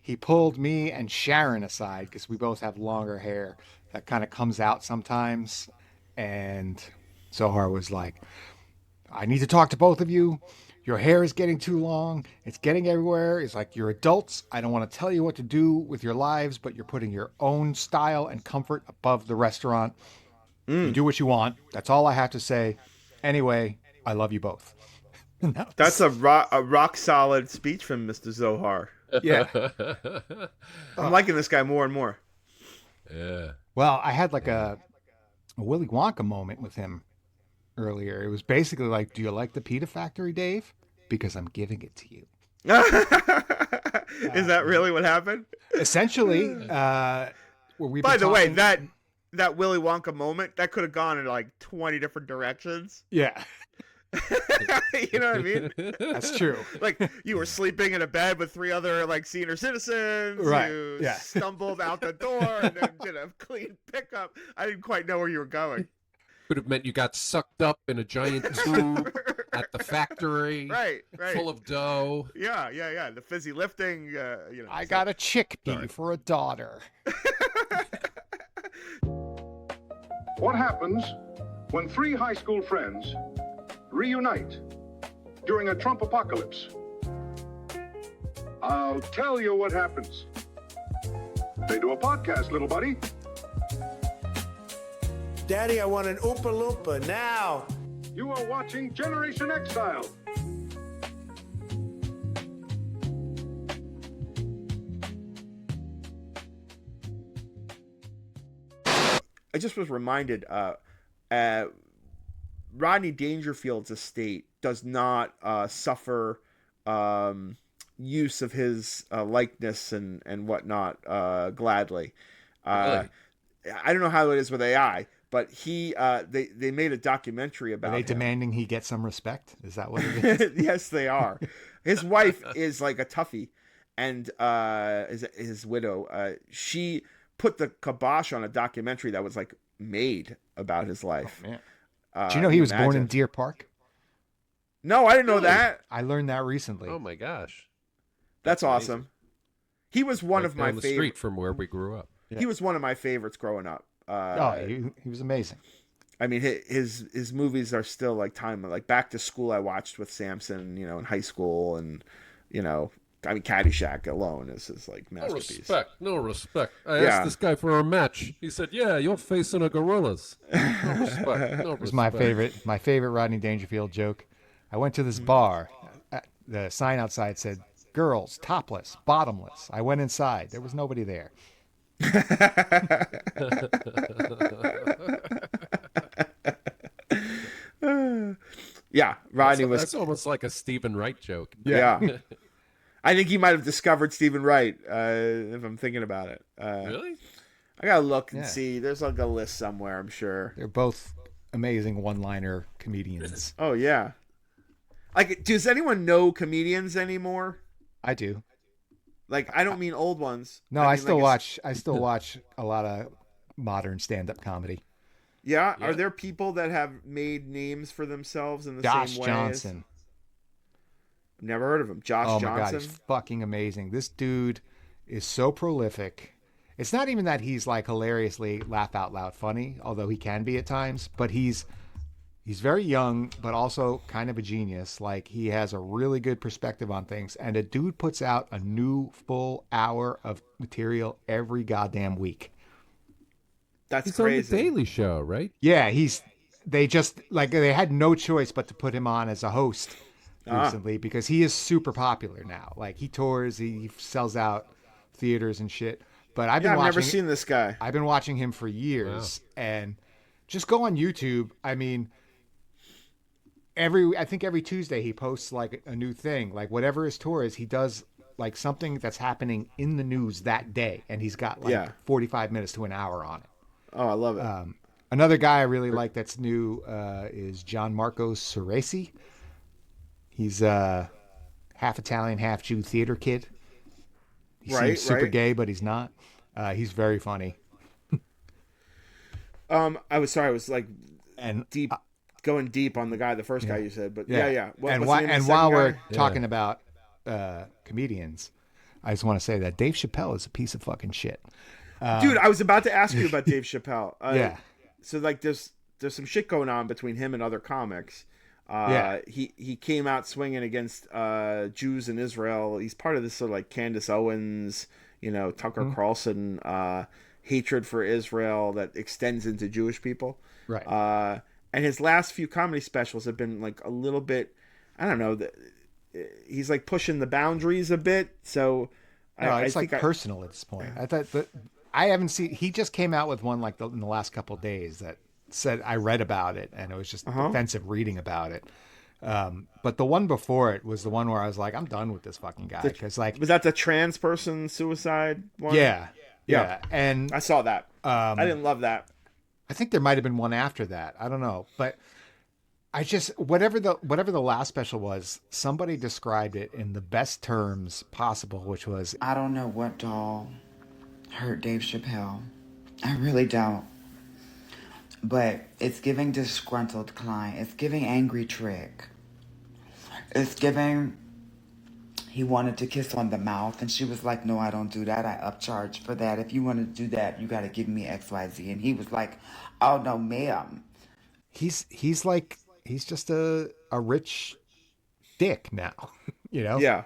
he pulled me and Sharon aside because we both have longer hair that kind of comes out sometimes. And Zohar was like, I need to talk to both of you. Your hair is getting too long. It's getting everywhere. It's like, you're adults. I don't want to tell you what to do with your lives, but you're putting your own style and comfort above the restaurant. You do what you want. That's all I have to say. Anyway, I love you both. That's a rock solid speech from Mr. Zohar. Yeah. I'm liking this guy more and more. Yeah. Well, I had like a Willy Wonka moment with him earlier. It was basically like, do you like the pita factory, Dave? Because I'm giving it to you. Is that really what happened? Essentially, By the way, that Willy Wonka moment, that could have gone in like 20 different directions. Yeah. You know what I mean? That's true. Like, you were sleeping in a bed with 3 other like senior citizens. Right. You Yeah. stumbled out the door and then did a clean pickup. I didn't quite know where you were going. Could have meant you got sucked up in a giant tube at the factory. Right. Full of dough. Yeah. The fizzy lifting. I got a chickpea for a daughter. What happens when 3 high school friends reunite during a Trump apocalypse? I'll tell you what happens. They do a podcast, little buddy. Daddy, I want an Oompa Loompa now. You are watching Generation Exile. I just was reminded, Rodney Dangerfield's estate does not suffer use of his likeness and whatnot gladly. Really? I don't know how it is with AI, but they made a documentary about Are they him. demanding he get some respect? Is that what it is? Yes, they are. His wife is like a toughie, and his widow. She put the kibosh on a documentary that was like made about his life. Oh, man. Do you know he was born in Deer Park? No, I didn't know that. I learned that recently. Oh my gosh. That's awesome. amazing. He was one Right of my down the street favorites. from where we grew up. Yeah. He was one of my favorites growing up. He was amazing. I mean, his movies are still like time. Like Back to School, I watched with Samson, in high school, and I mean, Caddyshack alone is his like No masterpiece. respect. No respect. I Yeah. asked this guy for a match. He said, "Yeah, you're facing a gorillas." No respect. No It was my favorite Rodney Dangerfield joke. I went to this bar. The sign outside said, "Girls, topless, bottomless." I went inside. There was nobody there. Yeah, Rodney was. That's almost like a Stephen Wright joke. Yeah. I think he might have discovered Stephen Wright, if I'm thinking about it. Really? I gotta look and Yeah. see. There's like a list somewhere, I'm sure. They're both amazing one-liner comedians. Oh yeah. Like, does anyone know comedians anymore? I do. Like, I don't mean old ones. No, I I mean, still like, watch. I still watch a lot of modern stand-up comedy. Yeah? Yeah. Are there people that have made names for themselves in the Josh same way? Johnson. Never heard of him. Josh Oh my God, Johnson. he's fucking amazing. This dude is so prolific. It's not even that he's like hilariously laugh out loud funny, although he can be at times, but he's very young, but also kind of a genius. Like, he has a really good perspective on things, and a dude puts out a new full hour of material every goddamn week. That's He's crazy. on the Daily Show, right? Yeah, they had no choice but to put him on as a host recently because he is super popular now. Like, he tours, he sells out theaters and shit. But I've never seen this guy. I've been watching him for years, and just go on YouTube. I mean, I think every Tuesday he posts like a new thing, like whatever his tour is, he does like something that's happening in the news that day, and he's got like 45 minutes to an hour on it. Oh, I love it. Another guy I really like that's new is John Marcos Ceresi. He's half Italian, half Jew theater kid. He seems super gay, but he's not. He's very funny. I was like And going deep on the first guy you said, but yeah. and while we're talking about comedians, I just want to say that Dave Chappelle is a piece of fucking shit. Dude, I was about to ask you about Dave Chappelle. Yeah. So like, there's some shit going on between him and other comics. Yeah. He came out swinging against Jews in Israel. He's part of this sort of like Candace Owens, Tucker Carlson hatred for Israel that extends into Jewish people. Right. And his last few comedy specials have been like a little bit, I don't know, he's like pushing the boundaries a bit. So No, it's like personal at this point. I thought that I haven't seen. He just came out with one like in the last couple of days that said I read about it and it was just offensive reading about it. But the one before it was the one where I was like, I'm done with this fucking guy because like was that the trans person suicide one? Yeah, and I saw that. I didn't love that. I think there might have been one after that. I don't know, but I just whatever the last special was, somebody described it in the best terms possible, which was I don't know what doll hurt Dave Chappelle. I really don't. But it's giving disgruntled client. It's giving angry trick. It's giving he wanted to kiss on the mouth and she was like, no, I don't do that. I upcharge for that. If you want to do that, you got to give me XYZ. And he was like, oh no, ma'am. He's just a rich dick now, Yeah.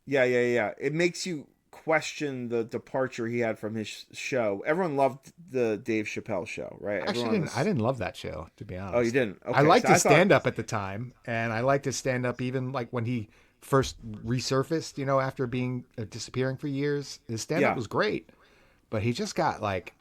It makes you question the departure he had from his show. Everyone loved the Dave Chappelle show, right? Actually, I didn't love that show, to be honest. Oh, you didn't? Okay. I liked his stand-up at the time, and I liked his stand-up even like when he first resurfaced, after being disappearing for years. His stand-up was great, but he just got like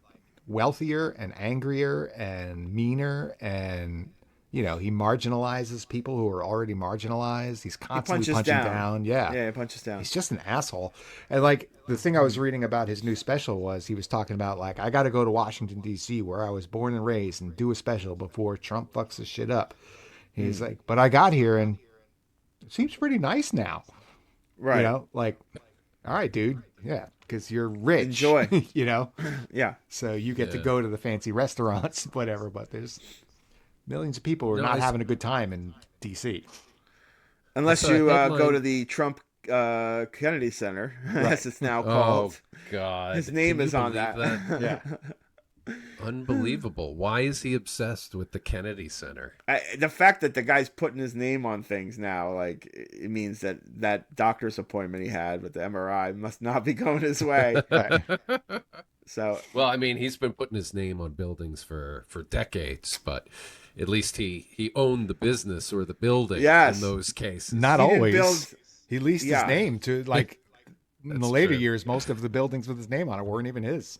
wealthier and angrier and meaner, and he marginalizes people who are already marginalized. He's constantly punching down. Yeah, he punches down. He's just an asshole. And like the thing I was reading about his new special was he was talking about like, I got to go to Washington, D.C., where I was born and raised, and do a special before Trump fucks this shit up. He's like, but I got here and it seems pretty nice now. Right. Like, all right, dude. Yeah. Because you're rich. Enjoy. Yeah. So you get to go to the fancy restaurants, whatever, but there's millions of people who are not having a good time in D.C. Unless you go to the Trump Kennedy Center, as it's now called. Oh, God. His name is on that. Yeah. Unbelievable. Why is he obsessed with the Kennedy Center? The fact that the guy's putting his name on things now, like, it means that doctor's appointment he had with the MRI must not be going his way. So, well, I mean, he's been putting his name on buildings for decades, but at least he owned the business or the building in those cases. Not always. He leased his name to, like, in the later true. years, most of the buildings with his name on it weren't even his.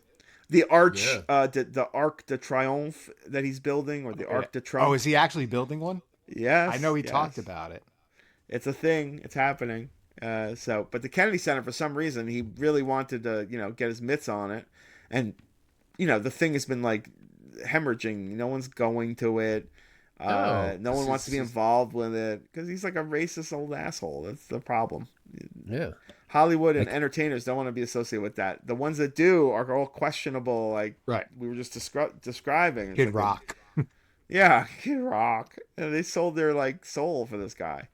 The Arch, the Arc de Triomphe that he's building, or the Arc de Triomphe. Oh, is he actually building one? Yes. I know he talked about it. It's a thing. It's happening. But the Kennedy Center, for some reason, he really wanted to, get his mitts on it. And, the thing has been, like, hemorrhaging. No one's going to it. No one wants to be involved with it because he's like a racist old asshole. That's the problem. Yeah. Hollywood and entertainers don't want to be associated with that. The ones that do are all questionable, like we were just describing. It's Kid like Rock. Yeah, Kid Rock. They sold their like soul for this guy.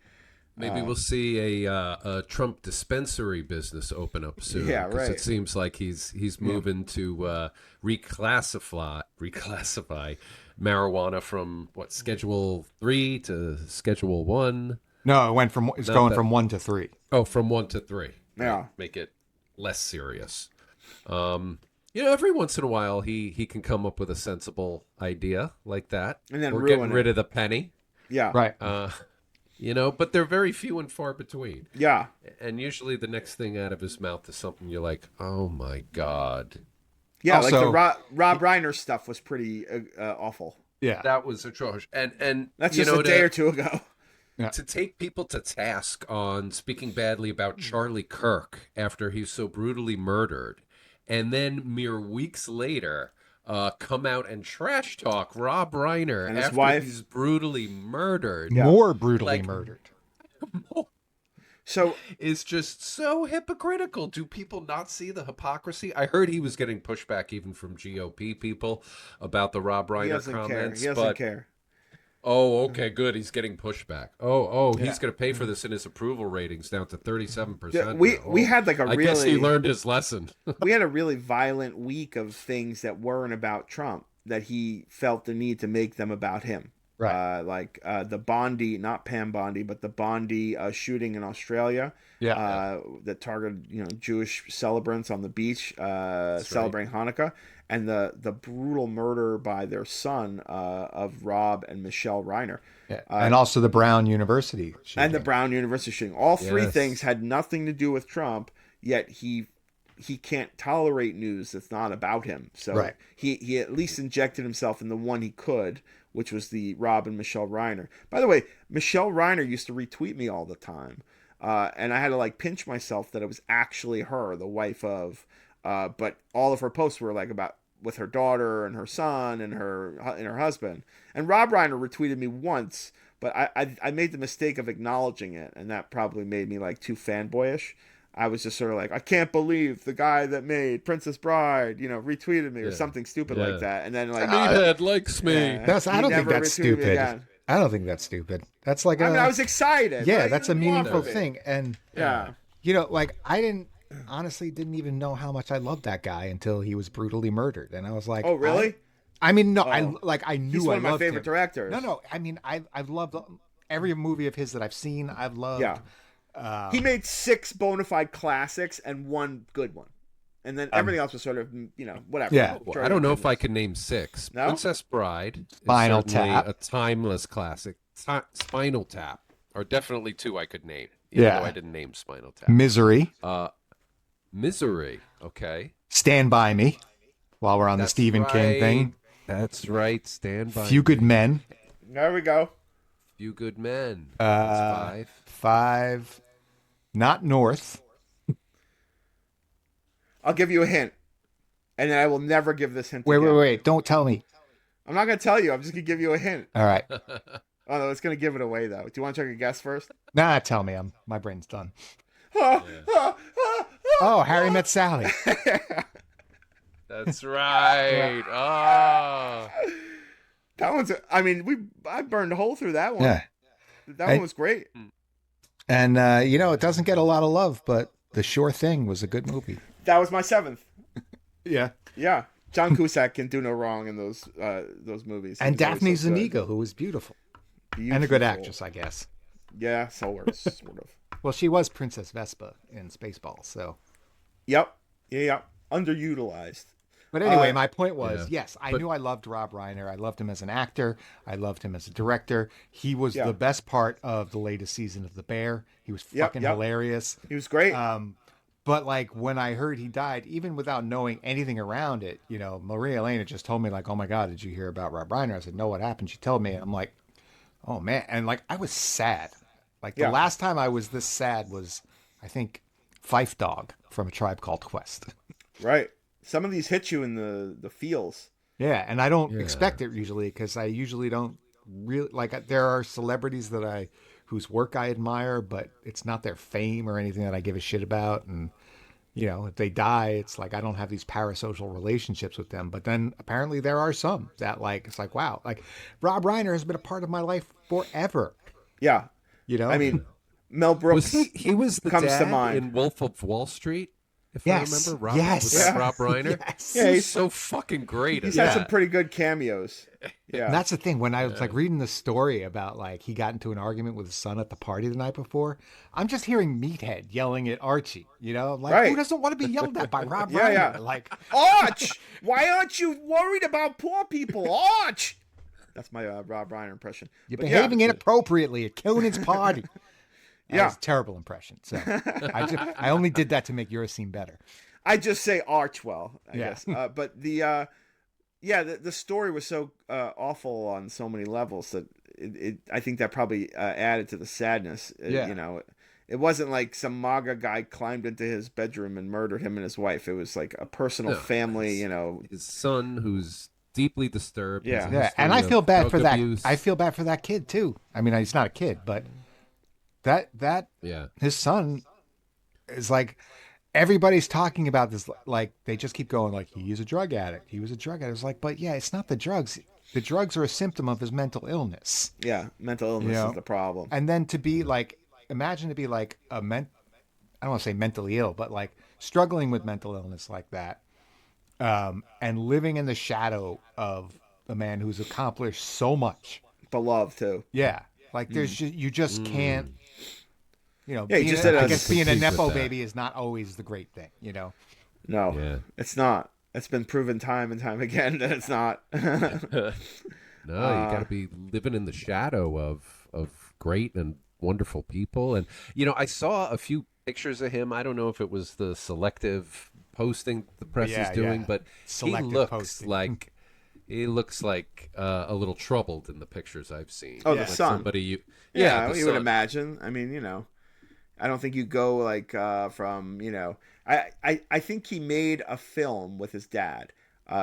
Maybe we'll see a Trump dispensary business open up soon. Yeah, right. Because it seems like he's moving to reclassify marijuana from Schedule 3 to Schedule 1. No, it's going from 1 to 3. Oh, from 1 to 3. Yeah. Right? Make it less serious. Every once in a while he can come up with a sensible idea like that. And then or ruin getting rid of the penny. Yeah. Right. But they're very few and far between. Yeah. And usually the next thing out of his mouth is something you're like, oh my God. Yeah, Also, like the Rob Reiner stuff was pretty awful. Yeah. That was atrocious. And That's just a day or two ago. To take people to task on speaking badly about Charlie Kirk after he's so brutally murdered, and then mere weeks later come out and trash talk Rob Reiner and his after wife. he's brutally murdered. More brutally murdered. So it's just so hypocritical. Do people not see the hypocrisy? I heard he was getting pushback even from GOP people about the Rob Reiner comments. He doesn't care. Oh, okay, good. He's getting pushback. Oh, he's going to pay for this in his approval ratings down to 37%. Yeah, we had like a I guess he really learned his lesson. we had a really violent week of things that weren't about Trump that he felt the need to make them about him. Right. Like the Bondi, not Pam Bondi, but the Bondi shooting in Australia. Yeah. That targeted Jewish celebrants on the beach celebrating Hanukkah, and the brutal murder by their son of Rob and Michelle Reiner. Yeah. And also the Brown University shooting. And the Brown University shooting. All three Yes. things had nothing to do with Trump, yet he can't tolerate news that's not about him. So Right. he at least injected himself in the one he could, which was the Rob and Michelle Reiner. By the way, Michelle Reiner used to retweet me all the time. And I had to like pinch myself that it was actually her, the wife of. But all of her posts were like about with her daughter and her son and her husband. And Rob Reiner retweeted me once, but I made the mistake of acknowledging it, and that probably made me like too fanboyish. I was just sort of like, I can't believe the guy that made Princess Bride, retweeted me or something stupid like that. And then like, Meathead likes me. yeah, I he don't think never that's retweeted me stupid. again. I don't think that's stupid. That's like I was excited. yeah, Like, that's a love meaningful it. thing. And Yeah. like I honestly didn't even know how much I loved that guy until he was brutally murdered, and I was like, Oh, really? I mean, no, Oh. I knew He's one I of my loved favorite him. directors. No, I mean, I've loved every movie of his that I've seen. I've loved. Yeah. He made 6 bona fide classics and 1 good one. And then everything else was sort of, whatever. Yeah. Well, I don't know if I can name 6. No? Princess Bride is Spinal certainly Tap. a timeless classic. Spinal Tap are definitely 2 I could name. Even Yeah. though I didn't name Spinal Tap. Misery, Misery. Okay. Stand By Me, while we're on the That's Stephen King right. thing. That's right. Stand by. Few Good Men, There we go. Few Good Men. That's 5. 5, Not North. I'll give you a hint. And then I will never give this hint Wait, again. don't tell me. I'm not going to tell you. I'm just going to give you a hint. All right, Oh, no, it's going to give it away, though. Do you want to take a guess first? nah, tell me. My brain's done. Oh, Harry Met Sally. That's right. Ah. That one's, I burned a hole through that one. Yeah, That one was great. and it doesn't get a lot of love, but The Sure Thing was a good movie. That was my 7th. Yeah. Yeah. John Cusack can do no wrong in those movies. And He's always Daphne so good. Zuniga, who was beautiful. And a good Beautiful. actress, I guess. Yeah, sort of. Well, she was Princess Vespa in Spaceballs, so. Yep. Yeah. Underutilized. But anyway, my point was, yeah. yes, I knew I loved Rob Reiner. I loved him as an actor. I loved him as a director. He was the best part of the latest season of The Bear. He was fucking hilarious. He was great. But like when I heard he died, even without knowing anything around it, Maria Elena just told me like, "Oh my God, did you hear about Rob Reiner?" I said, "No, what happened?" She told me, and I'm like, "Oh man," and like I was sad. Like the last time I was this sad was, I think, Fife Dog from A Tribe Called Quest. Right. Some of these hit you in the feels. Yeah, and I don't expect it usually because I usually don't really like. There are celebrities whose work I admire, but it's not their fame or anything that I give a shit about. And if they die, it's like I don't have these parasocial relationships with them. But then apparently there are some that like it's like wow, like Rob Reiner has been a part of my life forever. Yeah. I mean, Mel Brooks He was the comes dad to mind. in Wolf of Wall Street, if Yes. I remember. Rob, Yes. Was that Yeah. Rob Reiner? Yes. Yeah, He's he's- so fucking great. He's at had some that. pretty good cameos. Yeah. And that's the thing. When I was like reading the story about like he got into an argument with his son at the party the night before, I'm just hearing Meathead yelling at Archie. I'm like, Right. who doesn't want to be yelled at by Rob Yeah, Reiner? yeah. Like, Arch! Why aren't you worried about poor people? Arch! That's my Rob Reiner impression. you're But behaving inappropriately at Conan's party. That Yeah. was a terrible impression. So I only did that to make yours seem better. I just say Archwell, I Yeah. guess. But the story was so awful on so many levels that I think that probably added to the sadness. It wasn't like some MAGA guy climbed into his bedroom and murdered him and his wife. It was like a personal family, His son, who's deeply disturbed. has a Yeah. Yeah, and history I feel of bad drug for that. abuse. I feel bad for that kid too. I mean, he's not a kid, but that Yeah. his son is like everybody's talking about this. Like they just keep going like he was a drug addict. He was a drug addict. It's like, but yeah, it's not the drugs. the drugs are a symptom of his mental illness. Yeah, mental illness You know? is the problem. And then to be like, imagine to be like I don't want to say mentally ill, but like struggling with mental illness like that, and living in the shadow of a man who's accomplished so much. Beloved too. Yeah, like there's just, you just can't. You know, Yeah, you being just a, did I a- guess being a compete with nepo that. baby is not always the great thing. You know. No, Yeah. it's not. It's been proven time and time again that it's not. No, you got to be living in the shadow of great and wonderful people. And I saw a few pictures of him. I don't know if it was the selective posting the press Yeah, is doing, yeah. but Selective he looks posting. like a little troubled in the pictures I've seen. Oh, the Like son. somebody you Yeah, the you would son. imagine. I mean, I don't think you go like from, I think he made a film with his dad,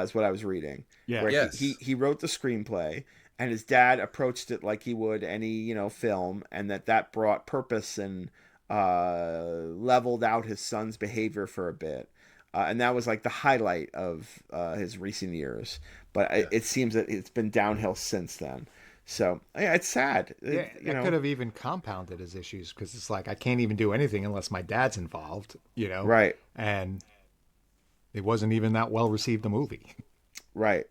is what I was reading. Yeah. Where Yes. he wrote the screenplay and his dad approached it like he would any, film, and that brought purpose and leveled out his son's behavior for a bit. And that was like the highlight of his recent years. But it seems that it's been downhill since then. So yeah, it's sad. Yeah, that could have even compounded his issues because it's like I can't even do anything unless my dad's involved, you know? Right. And it wasn't even that well received a movie. Right.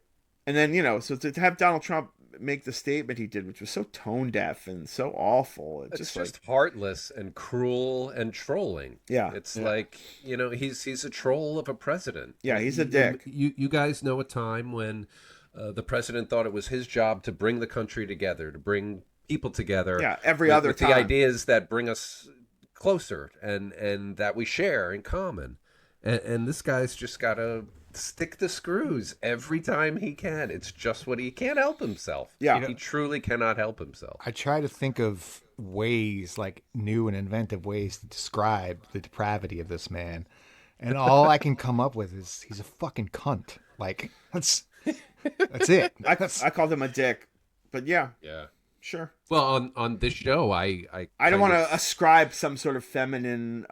And then, so to have Donald Trump make the statement he did, which was so tone deaf and so awful, It's just just like, heartless and cruel and trolling. Yeah. It's like, he's a troll of a president. Yeah, he's a dick. You guys know a time when the president thought it was his job to bring the country together, to bring people together. Yeah, every with, other with time. the ideas that bring us closer and that we share in common. And this guy's just got to stick the screws every time he can. It's just what he can't help himself. Yeah. He truly cannot help himself. I try to think of ways, like new and inventive ways to describe the depravity of this man. And all I can come up with is he's a fucking cunt. Like, that's it. I called him a dick. But yeah, Yeah. sure. Well, on this show, I I don't kind want of- to ascribe some sort of feminine,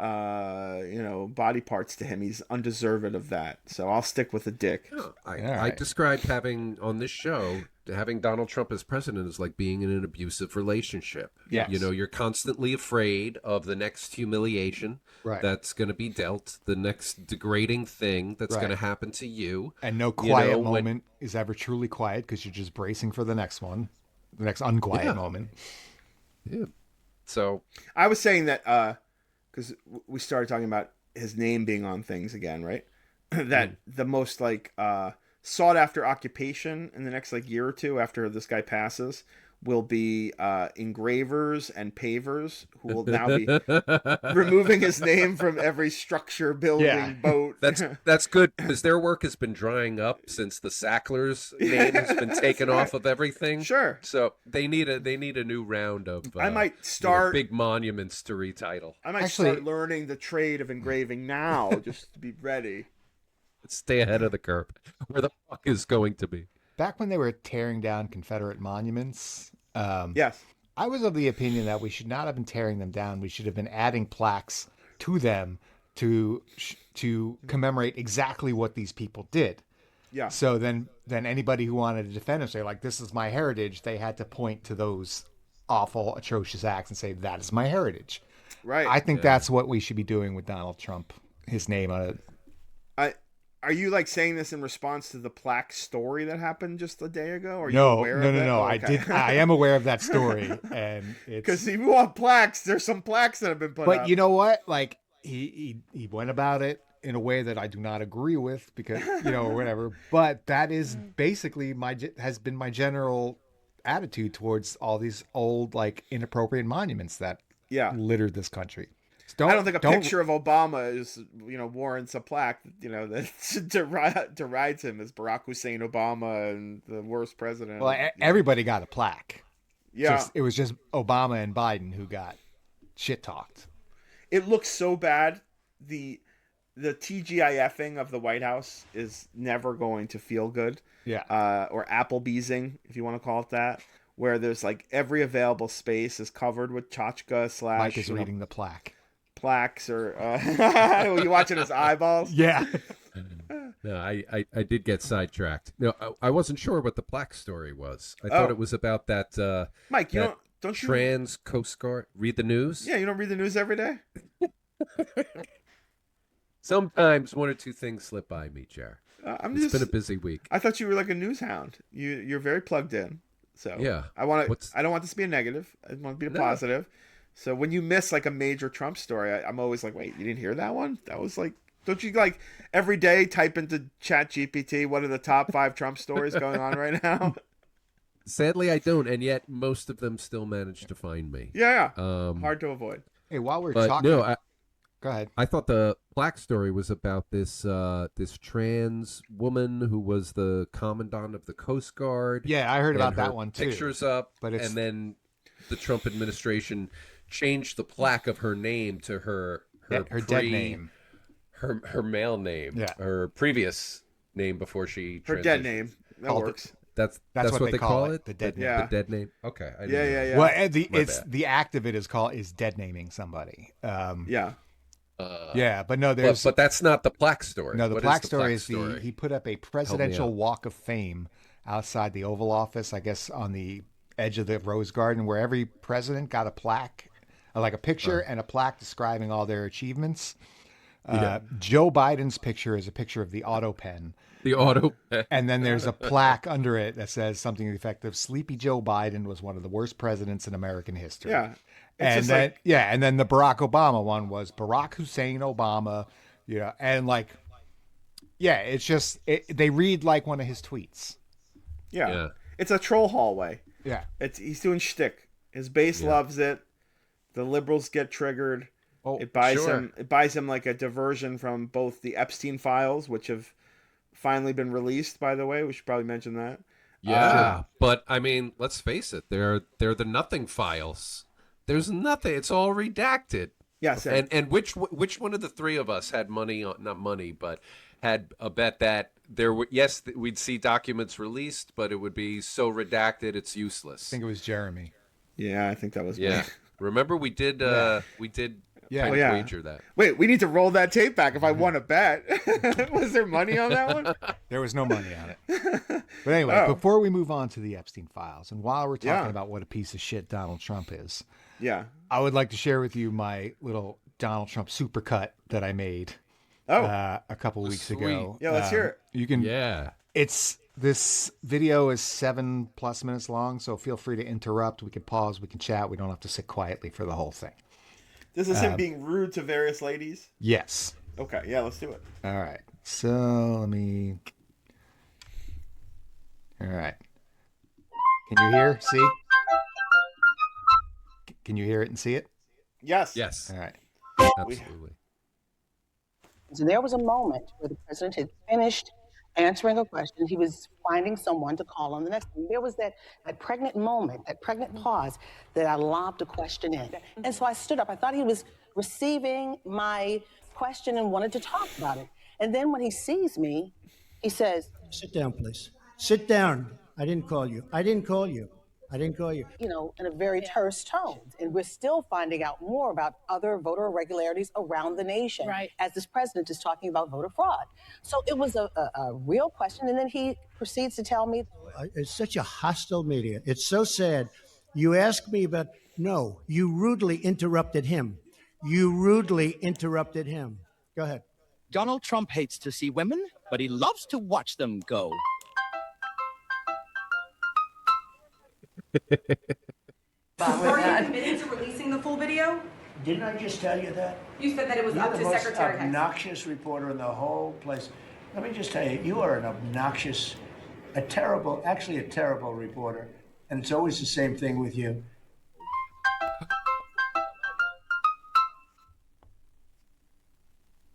body parts to him. He's undeserved of that. So I'll stick with the dick. I right. described having on this show having Donald Trump as president is like being in an abusive relationship. Yes. You're constantly afraid of the next humiliation Right. that's going to be dealt, the next degrading thing that's Right. going to happen to you. And no quiet when- moment is ever truly quiet because you're just bracing for the next one, the next unquiet Yeah. moment. Yeah. So I was saying that because we started talking about his name being on things again, right? That the most sought after occupation in the next year or two after this guy passes will be engravers and pavers, who will now be removing his name from every structure, building, Yeah. boat. that's good because their work has been drying up since the Sacklers' name has been taken off of everything. Sure. So they need a new round of I might start. big monuments to retitle. I might Actually- start learning the trade of engraving now, just to be ready. Stay ahead of the curve. Where the fuck is going to be? Back when they were tearing down Confederate monuments, Yes. I was of the opinion that we should not have been tearing them down. We should have been adding plaques to them to commemorate exactly what these people did. Yeah. So then anybody who wanted to defend them, say like, "This is my heritage," they had to point to those awful, atrocious acts and say, "That is my heritage." Right. I think that's what we should be doing with Donald Trump. His name on it. Are you saying this in response to the plaque story that happened just a day ago? Are you No, aware no, of no, it? no. Oh, I okay. did. I am aware of that story, and Because it's. if you want plaques, there's some plaques that have been put But up. you know what? Like he went about it in a way that I do not agree with because or whatever. But that is basically has been my general attitude towards all these old inappropriate monuments that Yeah. littered this country. I don't think a picture of Obama is, warrants a plaque, that derides him as Barack Hussein Obama and the worst president. Well, everybody got a plaque. Yeah. It was just Obama and Biden who got shit talked. It looks so bad. The TGIFing of the White House is never going to feel good. Yeah. Or Applebee'sing, if you want to call it that, where there's every available space is covered with tchotchke / Mike is reading the plaque. plaques or you watching his eyeballs. Yeah. No, I did get sidetracked. No, I wasn't sure what the plaque story was. I Oh. thought it was about that Mike, you that don't you trans Coast Guard. Read the news? Yeah, you don't read the news every day? Sometimes one or two things slip by me, Jer. It's been a busy week. I thought you were like a news hound. You're very plugged in. So Yeah. I don't want this to be a negative. I want it to be a positive. So when you miss like a major Trump story, I'm always like, wait, you didn't hear that one? That was like, don't you like every day type into Chat GPT what are the top 5 Trump stories going on right now? Sadly, I don't, and yet most of them still manage to find me. Yeah. Hard to avoid. Hey, while we're But talking, no, go ahead. I thought the plaque story was about this this trans woman who was the commandant of the Coast Guard. Yeah, I heard about and that her one too. Pictures up, But it's... and then the Trump administration changed the plaque of her name to her dead name, her male name, her previous name before she her transitioned. dead name. That works. That's what they call it. The dead name. Yeah. The dead name. Okay. Yeah. Well, the act of it is dead naming somebody. Yeah. But no, there's but that's not the plaque story. No, the What plaque is story story? is he put up a presidential out. walk of fame outside the Oval Office, I guess on the edge of the Rose Garden, where every president got a plaque, like a picture and a plaque describing all their achievements. Joe Biden's picture is a picture of the auto pen. The auto. And then there's a plaque under it that says something to the effect of Sleepy Joe Biden was one of the worst presidents in American history. Yeah. And then, and then the Barack Obama one was Barack Hussein Obama, and like, it's just, they read like one of his tweets. Yeah. It's a troll hallway. Yeah. He's doing shtick. His base loves it. The liberals get triggered. Oh, it buys him like a diversion from both the Epstein files, which have finally been released, by the way. We should probably mention that. Yeah, but I mean, let's face it. They're the nothing files. There's nothing. It's all redacted. Yes. And which one of the three of us had money on, not money, but had a bet that we'd see documents released, but it would be so redacted it's useless. I think it was Jeremy. Yeah, I think that was me. Remember we did wager that. Wait, we need to roll that tape back if I won a bet. Was there money on that one? There was no money on it. But anyway, before we move on to the Epstein files, and while we're talking about what a piece of shit Donald Trump is, I would like to share with you my little Donald Trump supercut that I made a couple weeks ago. Yeah, let's hear it. You can. Yeah. This video is 7+ minutes long, so feel free to interrupt. We can pause, we can chat. We don't have to sit quietly for the whole thing. This is him being rude to various ladies? Yes. Okay, yeah, let's do it. All right. So let me... All right. Can you hear? See? Can you hear it and see it? Yes. Yes. All right. Absolutely. So there was a moment where the president had finished answering a question. He was finding someone to call on the next one. There was that pregnant moment, that pregnant pause that I lobbed a question in. And so I stood up. I thought he was receiving my question and wanted to talk about it. And then when he sees me, he says, "Sit down, please. Sit down. I didn't call you. I didn't call you. I didn't call you." In a very terse tone. And we're still finding out more about other voter irregularities around the nation as this president is talking about voter fraud. So it was a real question. And then he proceeds to tell me. It's such a hostile media. It's so sad. You ask me about, no, you rudely interrupted him. You rudely interrupted him. Go ahead. Donald Trump hates to see women, but he loves to watch them go. Are you committed to releasing the full video? Didn't I just tell you that? You said that it was You're up to Secretary the most Hicks. obnoxious reporter in the whole place. Let me just tell you, you are an obnoxious, a terrible reporter. And it's always the same thing with you.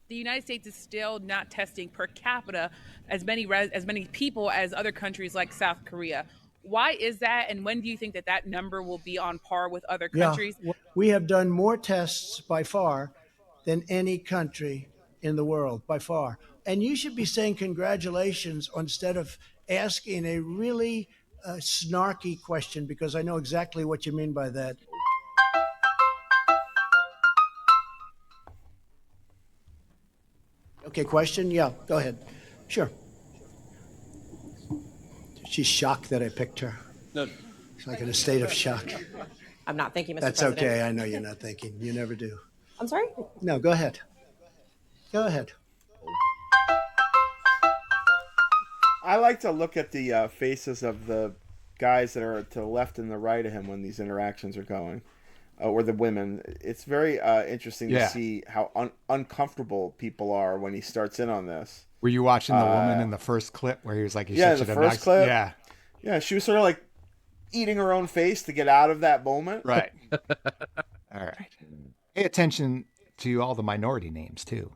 The United States is still not testing per capita as many people as other countries like South Korea. Why is that, and when do you think that number will be on par with other countries? Yeah, we have done more tests by far than any country in the world, by far. And you should be saying congratulations instead of asking a really snarky question, because I know exactly what you mean by that. Okay, question? Yeah, go ahead. Sure. She's shocked that I picked her. No. She's like in a state of shock. I'm not thinking, Mr. That's President. okay. I know you're not thinking. You never do. I'm sorry? No, go ahead. Go ahead. I like to look at the faces of the guys that are to the left and the right of him when these interactions are going, or the women. It's very interesting to see how uncomfortable people are when he starts in on this. Were you watching the woman in the first clip where he was like, the first clip? Yeah. Yeah, she was sort of like eating her own face to get out of that moment. Right. All right. Pay attention to all the minority names, too.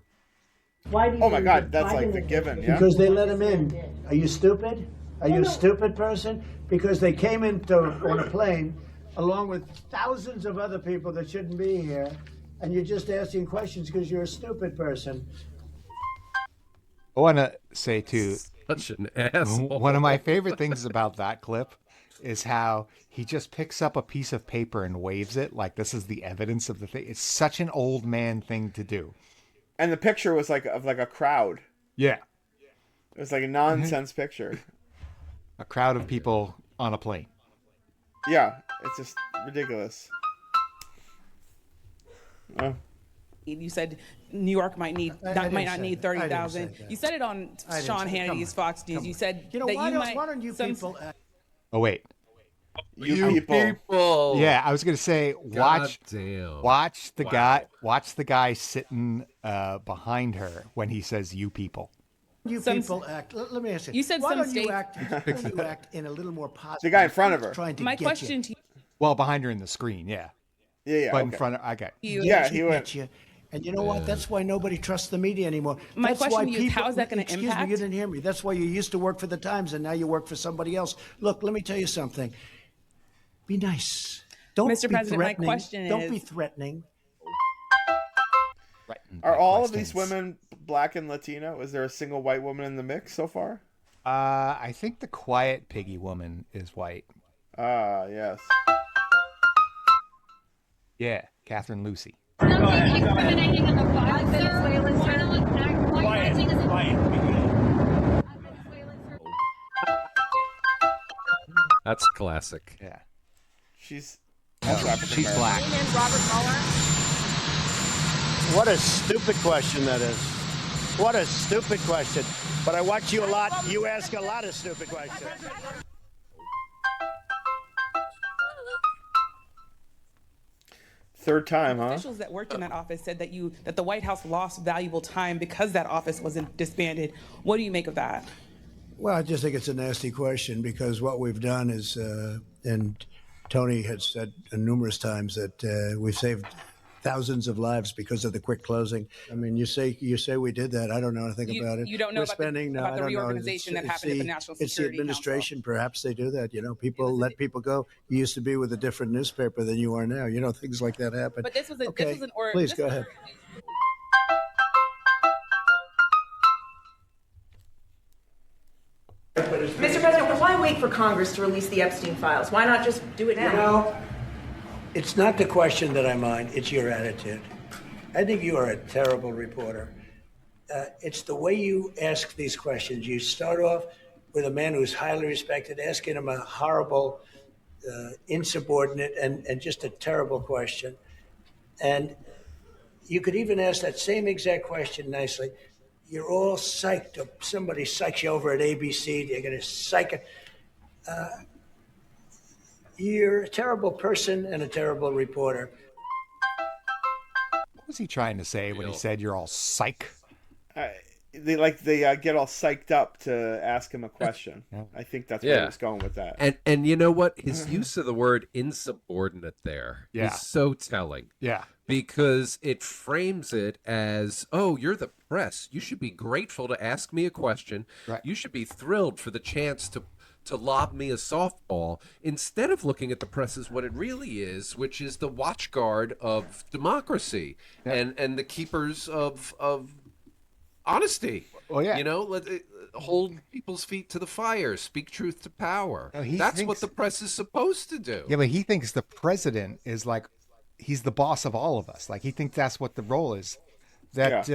Why do you Oh my God, that's like the given, yeah? Because they let him in. Are you stupid? Are you a stupid person? Because they came in on a plane along with thousands of other people that shouldn't be here, and you're just asking questions because you're a stupid person. I want to say, too, Such an asshole. one of my favorite things about that clip is how he just picks up a piece of paper and waves it like this is the evidence of the thing. It's such an old man thing to do. And the picture was like of like a crowd. Yeah. It was like a nonsense picture. A crowd of people on a plane. Yeah, it's just ridiculous. Oh. You said New York might not need 30,000. that. You said it on Sean Hannity's Fox News. You said You know, that why you don't you some- people... Oh, wait. You people. Yeah, I was going to say, watch Goddamn. the guy sitting behind her when he says you people. You Some- people act. Let me ask you. You said why some don't state- you act? Why don't you act in a little more positive? The guy in front of her. Trying to My get question you. to Well, behind her in the screen, yeah. Yeah, But in okay. front of, I got you, Yeah, Get he you, went. get you. And you know what? That's why nobody trusts the media anymore. My That's question why to you is, how is that gonna Excuse me, impact- you didn't hear me. That's why you used to work for the Times and now you work for somebody else. Look, let me tell you something. Be nice. Don't Mr. be President, my threatening. question Don't is- be threatening. Are all of these women black and Latino? Is there a single white woman in the mix so far? I think the quiet piggy woman is white. Ah, yes. Yeah, Catherine Lucy. Incriminating in the file, Venezuelan, That's classic. Yeah. She's She's black. What a stupid question that is. What a stupid question. But I watch you a lot. You ask a lot of stupid questions. Third time, huh? officials that worked in that office said that the White House lost valuable time because that office wasn't disbanded. What do you make of that? Well, I just think it's a nasty question because what we've done is, and Tony had said numerous times that we've saved thousands of lives because of the quick closing. I mean, you say we did that. I don't know anything about it. You don't know We're about spending, about I the don't know. reorganization that happened at the National It's the Security administration. Perhaps they do that. You know, people let people go. You used to be with a different newspaper than you are now. You know, things like that happen. But this was Okay, an please go ahead. Mr. President, why wait for Congress to release the Epstein files? Why not just do it now? You know, it's not the question that I mind, it's your attitude. I think you are a terrible reporter. It's the way you ask these questions. You start off with a man who's highly respected, asking him a horrible, insubordinate, and just a terrible question. And you could even ask that same exact question nicely. You're all psyched up. Somebody psychs you over at ABC. They're going to psych it. You're a terrible person and a terrible reporter. What was he trying to say when he said you're all psych? They get all psyched up to ask him a question. I think that's where he was going with that. And you know what? His use of the word insubordinate there Yeah. is so telling. Yeah. Because it frames it as, oh, you're the press. You should be grateful to ask me a question. Right. You should be thrilled for the chance to lob me a softball, instead of looking at the press as what it really is, which is the watchguard of democracy and the keepers of honesty. Well, yeah. You know, hold people's feet to the fire, speak truth to power. No, he That's thinks- what the press is supposed to do. Yeah, but he thinks the president is like, he's the boss of all of us. Like, he thinks that's what the role is. That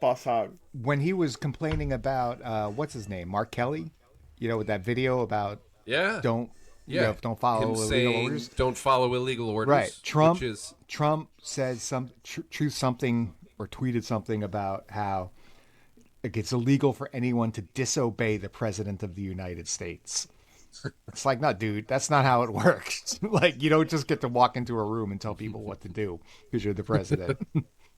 Boss hog. when he was complaining about what's his name, Mark Kelly, with that video about Yeah. don't Yeah. don't follow Him illegal saying, orders. don't follow illegal orders. Right. Trump Which is, Trump said truth something or tweeted something about how it's illegal for anyone to disobey the president of the United States. It's like, no, dude, that's not how it works. Like, you don't just get to walk into a room and tell people what to do because you're the president.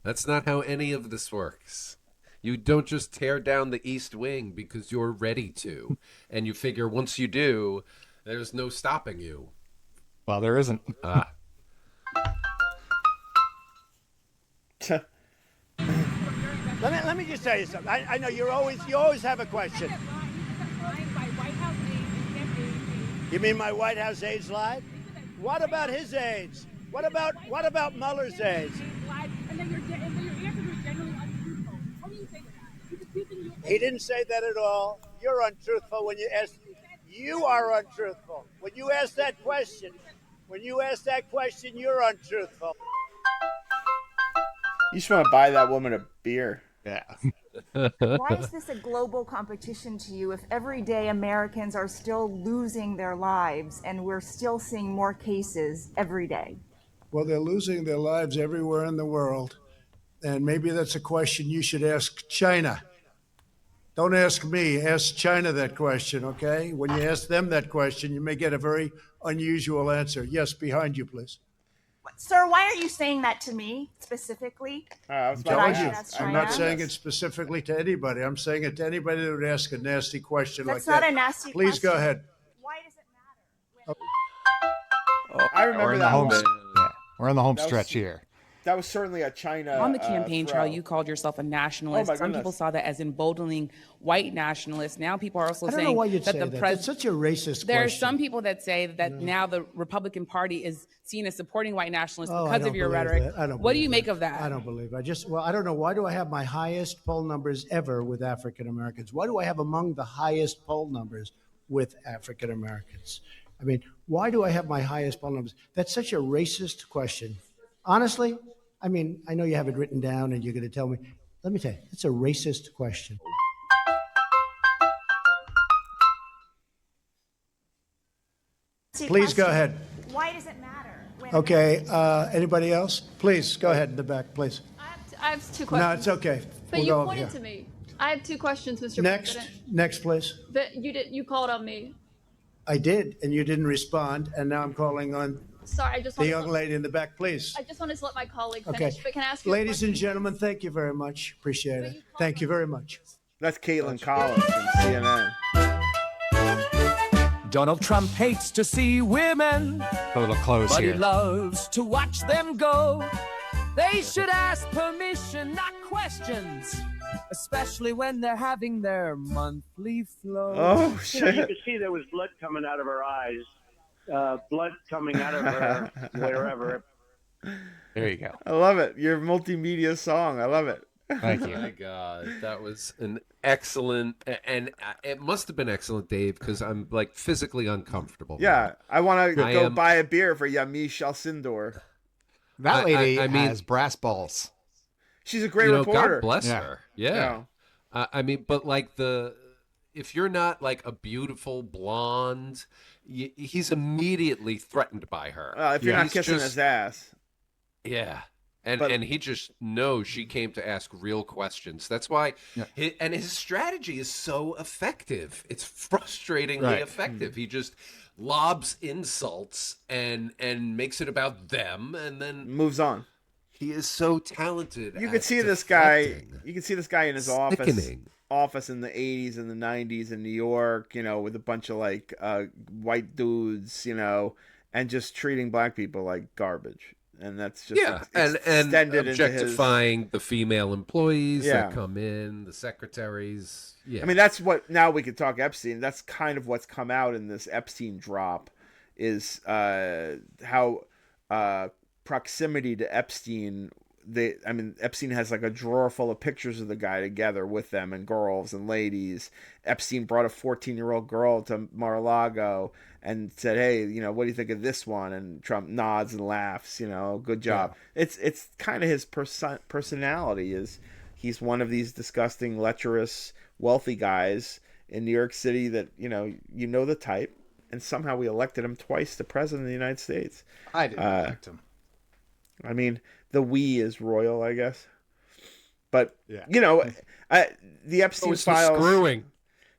that's not how any of this works. You don't just tear down the East Wing because you're ready to. And you figure once you do, there's no stopping you. Well, there isn't. Let me just tell you something. I know you always have a question. You mean my White House aides lied? What about his aides? What about Mueller's aides? He didn't say that at all. You're untruthful when you ask. You are untruthful when you ask that question. When you ask that question, you're untruthful. You just want to buy that woman a beer. Yeah. Why is this a global competition to you if everyday Americans are still losing their lives and we're still seeing more cases every day? Well, they're losing their lives everywhere in the world. And maybe that's a question you should ask China. Don't ask me, ask China that question, okay? When you ask them that question, you may get a very unusual answer. Yes, behind you, please. Sir, why are you saying that to me specifically? I'm telling you, I'm not saying it specifically to anybody. I'm saying it to anybody that would ask a nasty question like that. That's not a nasty question. Please go ahead. Why does it Oh, I remember that one. Yeah, we're on the home That was- stretch here. That was certainly a China. On the campaign throw. trail, you called yourself a nationalist. Oh, my Some goodness. people saw that as emboldening white nationalists. Now people are also I don't know saying why you'd that say the that. president. That's such a racist There are question. some people that say that now the Republican Party is seen as supporting white nationalists Oh, I because don't of your believe rhetoric. that. I don't What do believe you that. make of that? I don't believe. I don't know. Why do I have my highest poll numbers ever with African Americans? Why do I have among the highest poll numbers with African Americans? I mean, why do I have my highest poll numbers? That's such a racist question. Honestly, I mean, I know you have it written down and you're going to tell me. Let me tell you, it's a racist question. Please go ahead. Why does it matter? Okay, anybody else? Please, go ahead in the back, please. I have two questions. No, it's okay. But We'll you go over pointed here. to me. I have two questions, Mr. Next, President. please. That you called on me. I did, and you didn't respond, and now I'm calling on Sorry, I just the wanted young to, lady in the back, please. I just wanted to let my colleague Okay. finish. But can I ask you a Ladies and question? gentlemen, thank you very much. Appreciate it. Thank you very much. That's Caitlin Collins from CNN. Donald Trump hates to see women, A little close but here. he loves to watch them go. They should ask permission, not questions, especially when they're having their monthly flow. Oh, You shit. could see there was blood coming out of her eyes, blood coming out of her wherever. There you go. I love it. Your multimedia song. I love it. Thank you. My God, that was an excellent, and it must have been excellent, Dave, because I'm like physically uncomfortable. Yeah, I want to I go am- buy a beer for Yamiche Alcindor. That lady I mean- has brass balls. She's a great You know, reporter. God bless Yeah. her. Yeah. I mean, but like if you're not like a beautiful blonde, he's immediately threatened by her. If you're not He's kissing just- his ass. Yeah. And But- and he just knows she came to ask real questions. That's why, and his strategy is so effective. It's frustratingly Right. effective. He just lobs insults and makes it about them, and then Moves on. he is so talented. You at could see this guy. deflecting. You can see this guy in his Sickening. office in the 80s and the 90s in New York, with a bunch of like white dudes, and just treating black people like garbage. And that's just and extended into his. objectifying the female employees Yeah. that come in, the secretaries. Yeah, I mean, that's what, now we could talk Epstein. That's kind of what's come out in this Epstein drop is how proximity to Epstein, Epstein has like a drawer full of pictures of the guy together with them and girls and ladies. Epstein brought a 14-year-old girl to Mar-a-Lago and said, hey, what do you think of this one? And Trump nods and laughs, good job. Yeah. It's kind of his personality is He's one of these disgusting, lecherous, wealthy guys in New York City that, you know the type. And somehow we elected him twice to president of the United States. I didn't elect him. I mean, the we is royal, I guess. But, Yeah. The Epstein it's files... the screwing.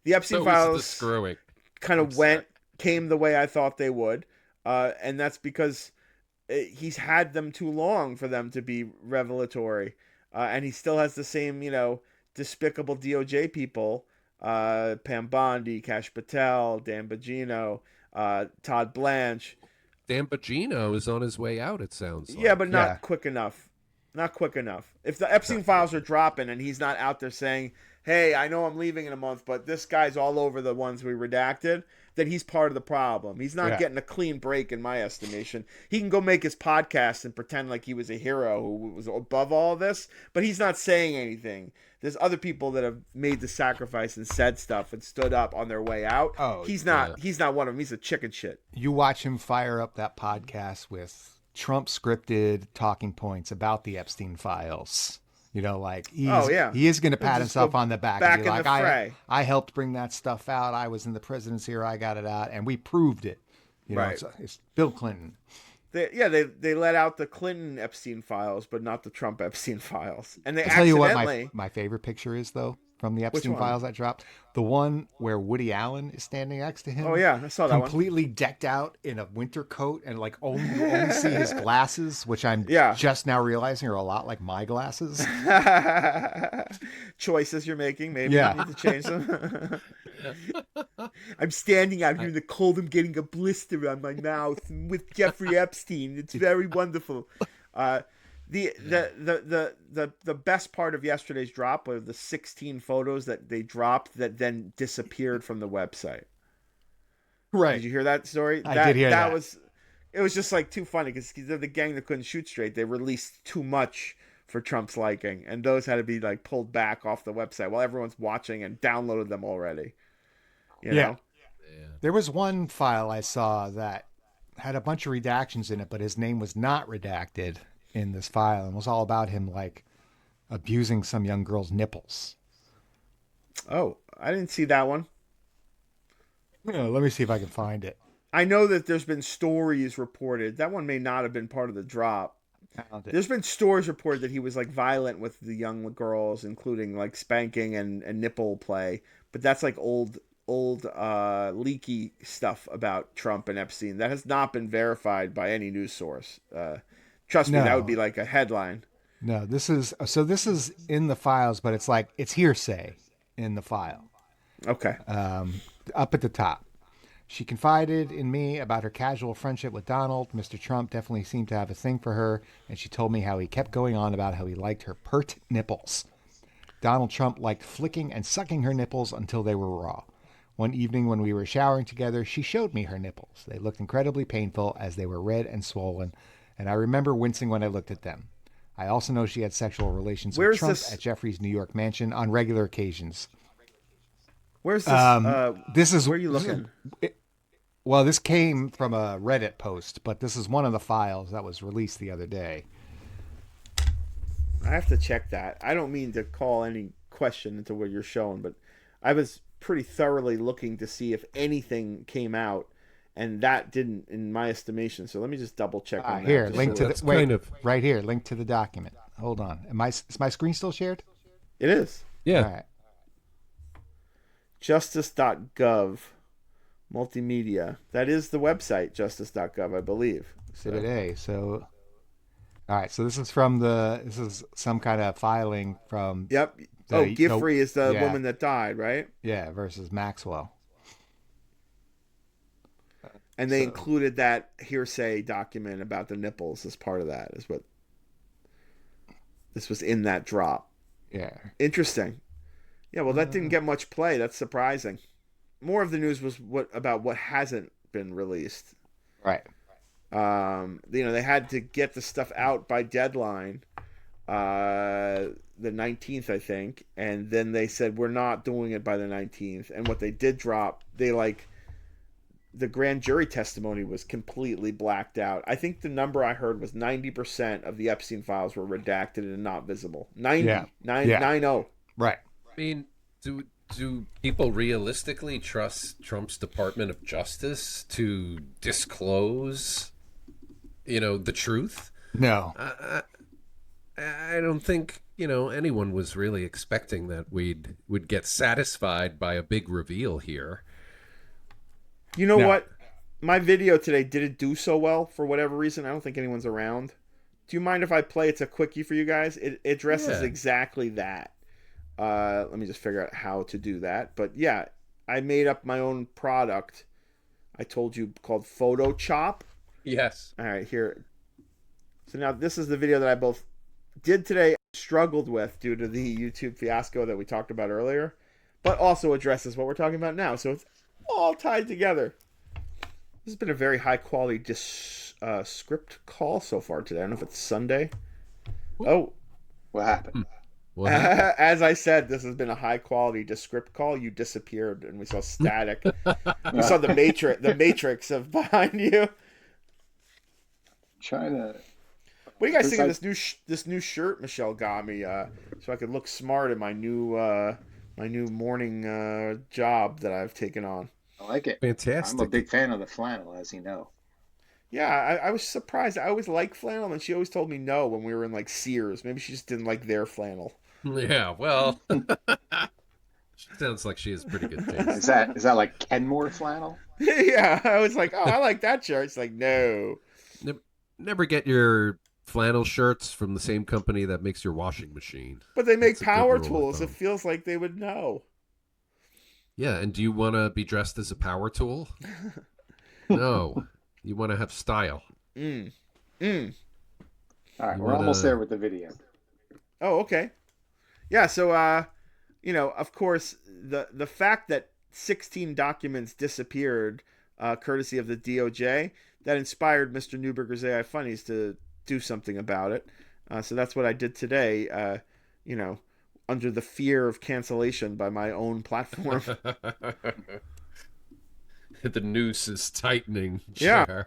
The Epstein So files... is the screwing. kind of came the way I thought they would. And that's because he's had them too long for them to be revelatory. And he still has the same, despicable DOJ people, Pam Bondi, Kash Patel, Dan Bongino, Todd Blanche. Dan Bongino is on his way out, it sounds like. Yeah, but not quick enough. Not quick enough. If the Epstein files are dropping and he's not out there saying, hey, I know I'm leaving in a month, but this guy's all over the ones we redacted, then he's part of the problem. He's not getting a clean break in my estimation. He can go make his podcast and pretend like he was a hero who was above all this, but he's not saying anything. There's other people that have made the sacrifice and said stuff and stood up on their way out. Oh, he's not one of them. He's a chicken shit. You watch him fire up that podcast with Trump scripted talking points about the Epstein files. He is going to pat himself on the back and be like, I helped bring that stuff out. I was in the presidency, or I got it out, and we proved it. It's Bill Clinton. They let out the Clinton Epstein files, but not the Trump Epstein files. And they I'll tell you accidentally... what my favorite picture is, though, from the Epstein Which one? files that dropped. The one where Woody Allen is standing next to him. Oh, yeah, I saw that one. Completely decked out in a winter coat, and you only see his glasses, which I'm just now realizing are a lot like my glasses. Choices you're making. Maybe you need to change them. I'm standing out here in the cold. I'm getting a blister on my mouth with Jeffrey Epstein. It's very wonderful. The best part of yesterday's drop were the 16 photos that they dropped that then disappeared from the website. Right. Did you hear that story? I did hear that. It was just like too funny because they're the gang that couldn't shoot straight. They released too much for Trump's liking, and those had to be like pulled back off the website while everyone's watching and downloaded them already. You know? There was one file I saw that had a bunch of redactions in it, but his name was not redacted in this file, and was all about him like abusing some young girl's nipples. Oh, I didn't see that one. Let me see if I can find it. I know that there's been stories reported. That one may not have been part of the drop. There's been stories reported that he was like violent with the young girls, including like spanking and nipple play. But that's like old leaky stuff about Trump and Epstein. That has not been verified by any news source. Trust me, that would be like a headline. No, this is in the files, but it's hearsay in the file. Okay. Up at the top. She confided in me about her casual friendship with Donald. Mr. Trump definitely seemed to have a thing for her, and she told me how he kept going on about how he liked her pert nipples. Donald Trump liked flicking and sucking her nipples until they were raw. One evening when we were showering together, she showed me her nipples. They looked incredibly painful as they were red and swollen, and I remember wincing when I looked at them. I also know she had sexual relations with Trump at Jeffrey's New York mansion on regular occasions. Where's this? This is where are you looking? Well, this came from a Reddit post, but this is one of the files that was released the other day. I have to check that. I don't mean to call any question into what you're showing, but I was pretty thoroughly looking to see if anything came out, and that didn't, in my estimation. So let me just double check on that. Here, link to the right here, link to the document. Hold on. Is my screen still shared? It is. Yeah. All right. Justice.gov. Multimedia. That is the website, justice.gov, I believe. Exhibit A. So, all right. So this is some kind of filing from. Yep. Giffrey is the woman that died, right? Yeah. Versus Maxwell. And they included that hearsay document about the nipples as part of that. Is what this was in that drop. Yeah. Interesting. Yeah. Well, that didn't get much play. That's surprising. More of the news was about what hasn't been released. Right. They had to get the stuff out by deadline, the 19th, I think, and then they said we're not doing it by the 19th. And what they did drop, they the grand jury testimony was completely blacked out. I think the number I heard was 90% of the Epstein files were redacted and not visible. 90. Yeah. 90. Right. I mean, do people realistically trust Trump's Department of Justice to disclose, the truth? No. I don't think, anyone was really expecting that we'd get satisfied by a big reveal here. You know what? My video today didn't do so well for whatever reason. I don't think anyone's around. Do you mind if I play? It's a quickie for you guys. It addresses exactly that. Let me just figure out how to do that. But yeah, I made up my own product. I told you, called Photochop. Yes. All right, here. So now this is the video that I both did today, struggled with due to the YouTube fiasco that we talked about earlier, but also addresses what we're talking about now. So it's all tied together. This has been a very high quality script call so far today. I don't know if it's Sunday. Oh, what happened? As I said, this has been a high quality script call. You disappeared, and we saw static. We saw the matrix of behind you. Trying to. What do you guys think of this new shirt Michelle got me? So I could look smart in my new morning job that I've taken on. I like it. Fantastic. I'm a big fan of the flannel, as you know. Yeah, I was surprised. I always liked flannel, and she always told me no when we were in like Sears. Maybe she just didn't like their flannel. Yeah, well, sounds like she has pretty good taste. Is that like Kenmore Flannel? Yeah, I was like, oh, I like that shirt. It's like, no. Never get your flannel shirts from the same company that makes your washing machine. But they make power tools. It feels like they would know. Yeah, and do you want to be dressed as a power tool? No. You want to have style. All right, we're almost there with the video. Oh, okay. Yeah, so of course, the fact that 16 documents disappeared, courtesy of the DOJ, that inspired Mr. Newberger's AI Funnies to do something about it. So that's what I did today. Under the fear of cancellation by my own platform. The noose is tightening. Yeah.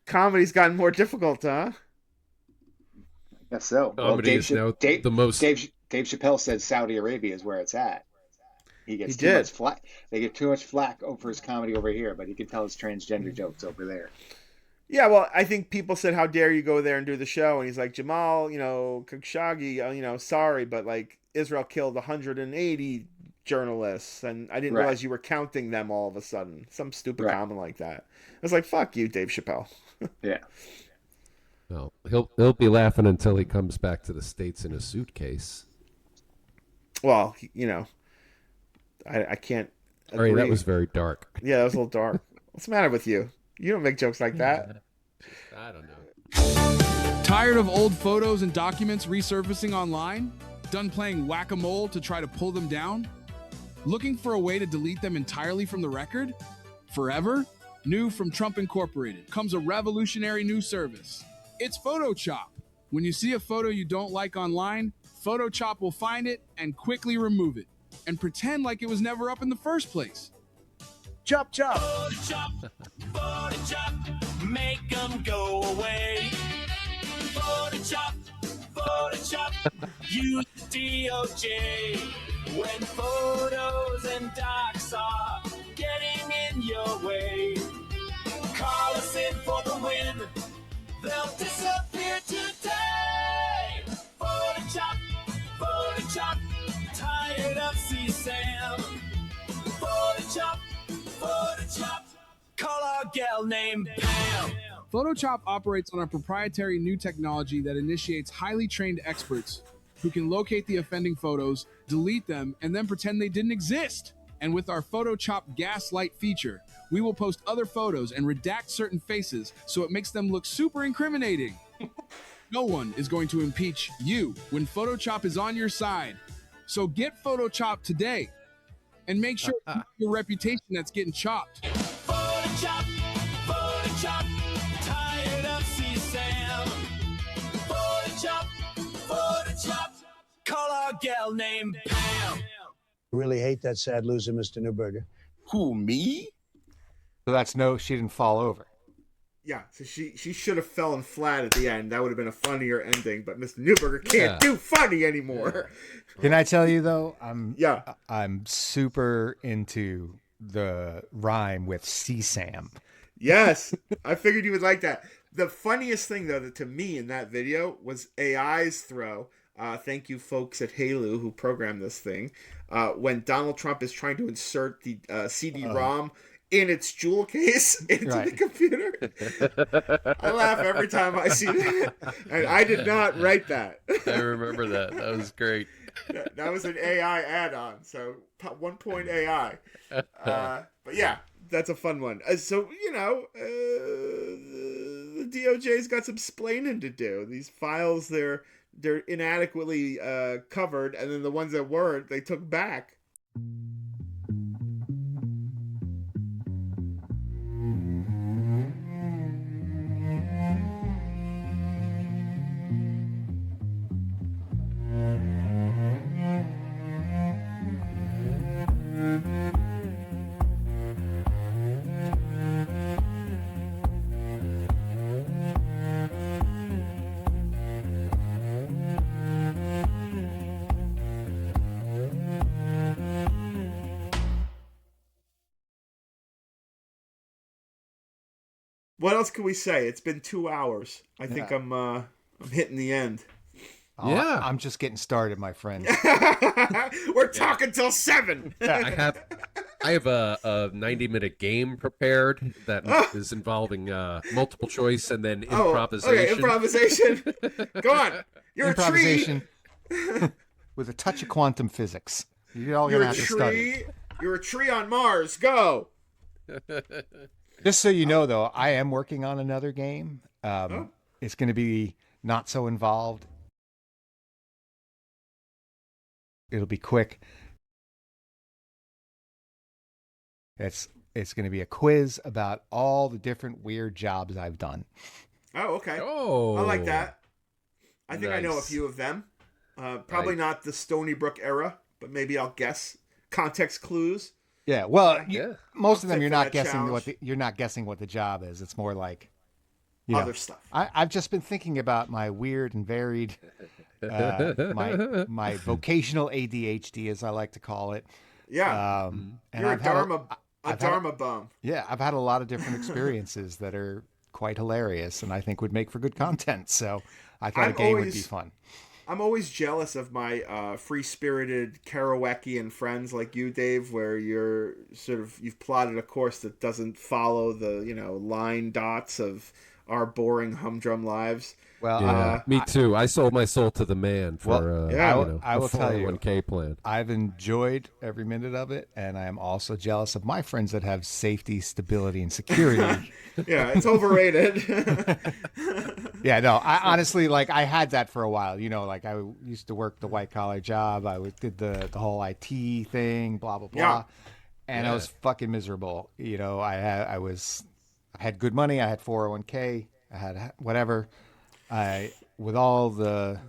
Comedy's gotten more difficult, huh? I guess so. Comedy is now the most. Dave Chapelle said Saudi Arabia is where it's at. He gets too much flack. They get too much flack over his comedy over here, but he can tell his transgender jokes over there. Yeah, well, I think people said, "How dare you go there and do the show?" And he's like, "Jamal, Khashoggi, sorry, but like Israel killed 180 journalists, and I didn't realize you were counting them all of a sudden." Some stupid comment like that. I was like, "Fuck you, Dave Chappelle." Yeah. Well, he'll be laughing until he comes back to the States in a suitcase. Well, I can't. Sorry, that was very dark. Yeah, that was a little dark. What's the matter with you? You don't make jokes like that. I don't know. Tired of old photos and documents resurfacing online? Done playing whack-a-mole to try to pull them down? Looking for a way to delete them entirely from the record? Forever? New from Trump Incorporated comes a revolutionary new service. It's Photochop. When you see a photo you don't like online, Photochop will find it and quickly remove it, and pretend like it was never up in the first place. Chop, chop. Photochop, Photochop, make them go away. Photochop, Photochop, use DOJ. When photos and docs are getting in your way, call us in for the win. They'll disappear today. Photochop, Photochop, tired of CSAM. Photochop, Photochop, call our gal named Pam. Photochop operates on a proprietary new technology that initiates highly trained experts who can locate the offending photos, delete them, and then pretend they didn't exist. And with our Photochop Gaslight feature, we will post other photos and redact certain faces so it makes them look super incriminating. No one is going to impeach you when Photochop is on your side. So get Photochop today and make sure your reputation that's getting chopped. Photochop, Photochop, tired of CSAM. Photochop, Photochop, call our gal named Pam. I really hate that sad loser, Mr. Newberger. Who, me? So that's no, she didn't fall over. Yeah, so she should have fallen flat at the end. That would have been a funnier ending, but Mr. Newberger can't do funny anymore. Can I tell you though? I'm super into the rhyme with CSAM. Yes, I figured you would like that. The funniest thing though, to me in that video was AI's throw. Thank you folks at Halo who programmed this thing. When Donald Trump is trying to insert the CD-ROM in its jewel case into the computer. I laugh every time I see that. And I did not write that. I remember that. That was great. That was an AI add-on, so 1 point AI. But yeah, that's a fun one. So, the DOJ's got some splaining to do. These files, they're inadequately covered, and then the ones that weren't, they took back. What else can we say? It's been 2 hours. I think I'm hitting the end. Oh, yeah, I'm just getting started, my friend. We're talking till 7. I have a 90-minute game prepared that is involving multiple choice and then improvisation. Okay, improvisation. Go on. You're improvisation a tree. With a touch of quantum physics. You're all gonna have to study. You're a tree on Mars. Go. Just so you know, though, I am working on another game. It's going to be not so involved. It'll be quick. It's going to be a quiz about all the different weird jobs I've done. Oh, okay. Oh, I like that. I think I know a few of them. Probably not the Stony Brook era, but maybe I'll guess. Context clues. Yeah, well, most of them you're not guessing what the job is. It's more like other stuff. I've just been thinking about my weird and varied, my vocational ADHD, as I like to call it. Yeah, and you're a Dharma bum. Yeah, I've had a lot of different experiences that are quite hilarious, and I think would make for good content. So I thought a game would be fun. I'm always jealous of my free-spirited Kerouacian friends like you, Dave, where you've plotted a course that doesn't follow the line dots of our boring humdrum lives. Well, me too. I sold my soul to the man for I will tell you, 401k plan. I've enjoyed every minute of it, and I am also jealous of my friends that have safety, stability, and security. Yeah, it's overrated. Yeah, no, I honestly, I had that for a while. I used to work the white-collar job. I did the whole IT thing, blah, blah, blah. Yeah. And I was fucking miserable. I had good money. I had 401k. I had whatever. With all the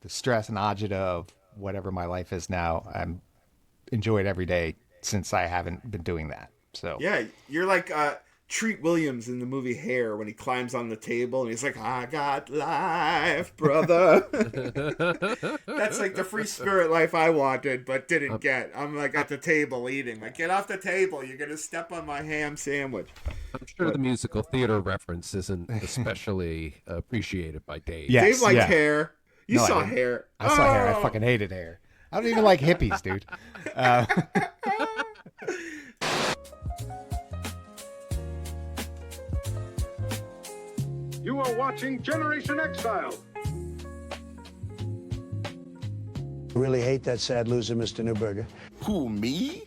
stress and agita of whatever my life is now, I'm enjoyed every day since I haven't been doing that. So yeah, you're like Treat Williams in the movie Hair when he climbs on the table and he's like, "I got life, brother." That's like the free spirit life I wanted but didn't get. I'm like at the table eating. Like, get off the table! You're gonna step on my ham sandwich. I'm sure the musical theater reference isn't especially appreciated by Dave. Yes, Dave liked Hair. You saw Hair. I saw Hair. I fucking hated Hair. I don't even like hippies, dude. You are watching Generation Exile. Really hate that sad loser, Mr. Newberger. Who, me?